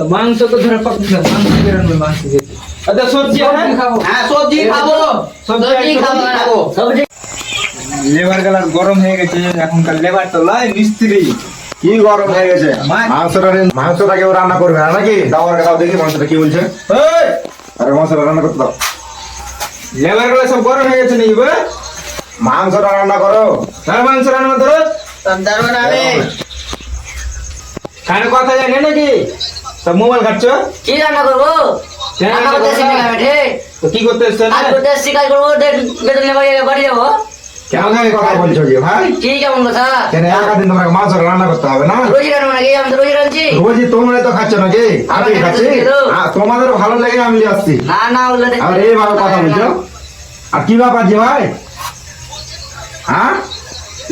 তো মাংস তো ধরে পাকছে মাংস বেরানো মাংস দিয়েছি আচ্ছা সবজি খাবো হ্যাঁ সবজি খাবো সবজি খাবো সবজি লেবার গালার গরম হয়ে গেছে এখনকার লেবার তো লাই মিস্ত্রি কি গরম হয়ে গেছে মাংসটা কেউ রান্না করবে না নাকি দাওয়ার দাও দেখি মাংসটা কি বলছে এই আরে মাংসটা রান্না করতে দাও লেবার গুলো সব গরম হয়ে গেছে নাকি বে মাংসটা রান্না করো তার মাংস রান্না করো দাঁড়াবে না আমি কানে কথা জানে নাকি সব মোবাইল ঘাটছ কি রান্না করবো রান্না করতে শিখে না বেঠে তো কি করতে এসছো না আজ করতে শিকার করবো বেতন বাড়ি যাবো কেমন কথা বলছো কি ভাই কি কেমন কথা কেন একদিন তোমাকে মাংসটা রান্না করতে হবে না রোজই রান্না নাকি আমি তো রোজই রাঁধছি রোজই তোমরা তো খাচ্ছ নাকি আমি খাচ্ছি তোমাদের ভালো লেগে আমি নিয়ে আসছি না না উল্লাটে আর এইভাবে কথা বলছো আর কি ব্যাপার জি ভাই হ্যাঁ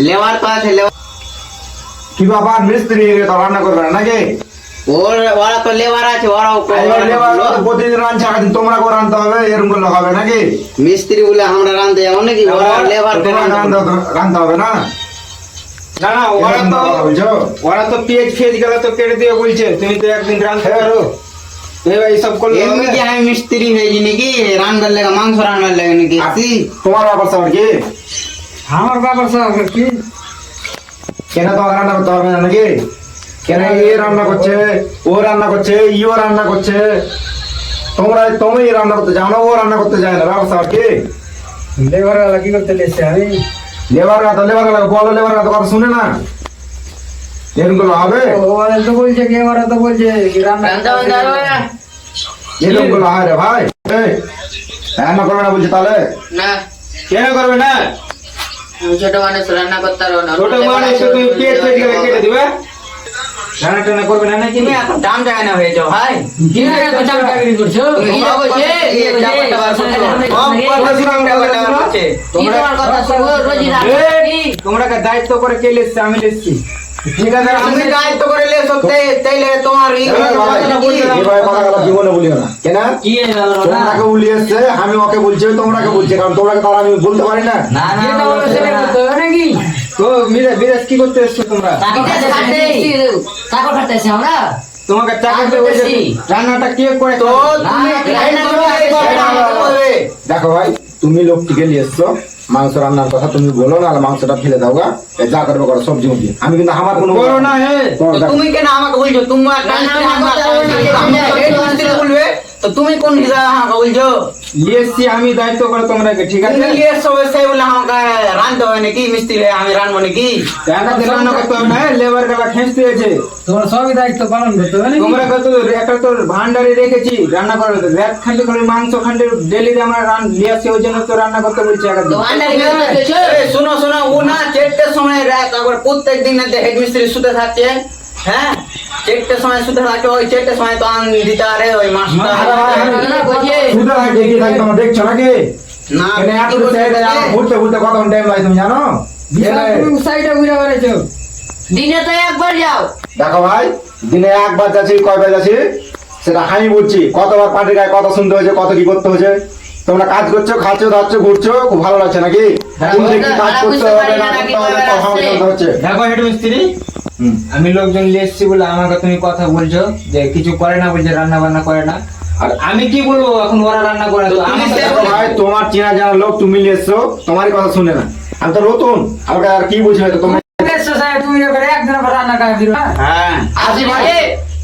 লেবার তো আছে কি ব্যাপার মিস্ত্রি তো রান্না করবে না নাকি ওরা তো লেবার আছে ওরাও প্রতিদিন রাঁধছে একদিন তোমরা করে রাঁধতে হবে এরকম করলে হবে নাকি মিস্ত্রি বলে আমরা রাঁধতে যাবো নাকি ওরা লেবার রাঁধতে হবে না না না এরকম কথা বলছো ওরা তো পেঁয়াজ ফেজ গেল তো কেটে দিয়ে বলছে তুমি তো একদিন রাঁধতে পারো এই সব করলে এমনি কি আমি মিস্ত্রি হয়েছি নাকি রান্নার লেগে মাংস রান্নার লেগে নাকি আসি তোমার ব্যাপার সব কি আমার বাবার সব কি কেন তোমাকে রান্না করতে হবে না নাকি কেন এ রান্না করছে ও রান্না করছে ইও রান্না করছে তুমি রান্না করতে জানো ও রান্না করতে যায় না ব্যবস্থা কি লেবার কি করতে লেছে আমি লেবার বলো লেবার কথা শুনে না এরকম করলে হবে ওরা তো বলছে কি ওরা তো বলছে কি রান্না এরকম করলে হয় রে ভাই এই, রান্না করবে না বলছে তাহলে না কেন করবে না আমি ছোট মানুষ রান্না করতে পারবো না ছোট মানুষ তো তুমি পেট ফেজ গেলে কেটে দিবে রান্না টান্না করবে না নাকি তুমি এখন দাম জায়গা না হয়ে যাও ভাই কি এখন চাকরি করছো তোমরা বলছে তোমার কথা শুনবো রোজই তোমরা কে দায়িত্ব করে কে লেছে আমি লেছি ঠিক আছে আমি দায়িত্ব করে লে সত্যি তাইলে তোমার এভাবে কথা কথা জীবনে বলিও না কেন কি তোমরাকে বলি এসছে আমি ওকে বলছি তোমরাকে বলছি কারণ তোমরাকে তার আমি বলতে পারি না না না এটা বলে সেটা করতে হবে নাকি তো বিরাজ কি করতে এসছো তোমরা চাকর খাটতেছি আমরা তোমাকে চাকরি বলছে রান্নাটা কে করে তো তুমি দেখো ভাই তুমি লোকটিকে নিয়ে এসছো মাংস রান্নার কথা তুমি বলো না মাংসটা ফেলে দাও গা যা করবে করো সবজি মুজি আমি কিন্তু আমার কোনো করো না হে তুমি কেন আমাকে বলছো তোমার বলবে তো তুমি কোন হিসাবে আমাকে বলছো লিয়েছি আমি দায়িত্ব করে তোমরাকে ঠিক আছে তুমি লিয়ে সবাই সেই বলে আমাকে রাঁধতে হবে নাকি মিস্ত্রি আমি রাঁধবো নাকি রান্না করতে হবে না লেবার গালা খেঁচতে আছে তোমার সবই দায়িত্ব পালন করতে হবে নাকি? তোমরা কত একটা তো ভান্ডারে রেখেছি রান্না করার এক খান্ডি করে মাংস খান্ডি ডেলি আমরা লিয়ে আসছি ওই জন্য তো রান্না করতে বলছি একদম শোনো শোনো ও না 4টার সময় রাত আবার প্রত্যেক দিন হেড মিস্ত্রি শুতে থাকছে হ্যাঁ 4টার সময় শুতে থাকে ওই 4টার সময় তো আন দিতে আরে ওই মাছটা সুদা থাকে কি থাকে তোমরা দেখছো নাকি না এনে এত ঘুরতে ঘুরতে কত টাইম লাগে তুমি জানো তুমি সাইডে ঘুরে বেড়াইছো দিনে তো একবার যাও দেখো ভাই দিনে একবার যাচ্ছি কয়বার যাচ্ছি সেটা আমি বলছি কতবার পার্টির গায়ে কথা শুনতে হয়েছে কত কি করতে হয়েছে তোমরা কাজ করছো খাচ্ছো দাচ্ছো ঘুরছো খুব ভালো লাগছে নাকি তুমি কি কাজ করতে হবে না করতে হবে কথা বলতে হচ্ছে দেখো হেড মিস্ত্রি আমি লোকজন নিয়ে এসছি বলে আমাকে তুমি কথা বলছো যে কিছু করে না বলছে রান্না বান্না করে না আর আমি কি বলবো এখন ওরা রান্না করে তো আমি দেখো ভাই তোমার চেনা জানা লোক তুমি নিয়ে এসছো তোমারই কথা শুনে না আমি তো নতুন আমাকে আর কি বুঝবে তো তুমি তুমি এবারে একদিন আবার রান্না কাজ দিল না হ্যাঁ আসি ভাই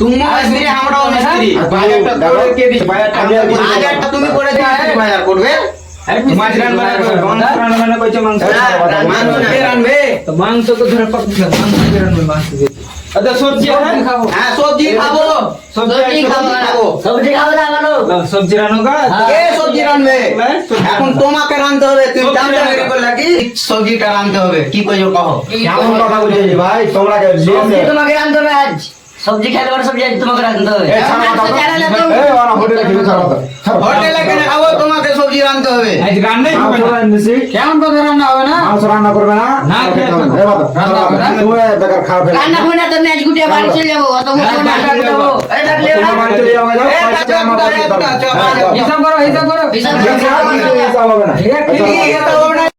তুমি মিস্ত্রি আমরাও মিস্ত্রি বাজারটা করে কে দিছে বাজারটা আমি আর বাজারটা তুমি করে দিলে বাজার করবে মাছ রান্না রান্না করছে মাংস মাংস কে রান্নবে তো মাংস তো ধরে পাকছে মাংস কে রান্নবে মাংস দিয়ে আচ্ছা সবজি খাবো হ্যাঁ সবজি খাবো সবজি খাবো সবজি খাবো না মানো সবজি রান্নো কা কে সবজি রান্নবে এখন তোমাকে রাঁধতে হবে তুমি জানতে হবে বলে কি সবজিটা রাঁধতে হবে কি কইছো কও কেমন কথা বলছিস ভাই তোমরা কে সবজি তোমাকে রাঁধতে হবে আজ সবজি খেলে বড় সবজি আজ তোমাকে রাঁধতে হবে এই ওরা হোটেলে খেয়ে ছাড়ো হোটেলে কেন খাবো তোমাকে সবজি রাঁধতে হবে আজ রান্নাই হবে না কেমন কথা রান্না হবে না মাংস রান্না করবে না না, এই বাবা তুমি বেকার খারাপ রান্না করে না তুমি আজ গুটিয়ে বাড়ি চলে যাবো অত মুখে না দেবো এই থাকলে বাড়ি চলে যাও যাও হিসাব করো হিসাব করো হিসাব হবে না ঠিক আছে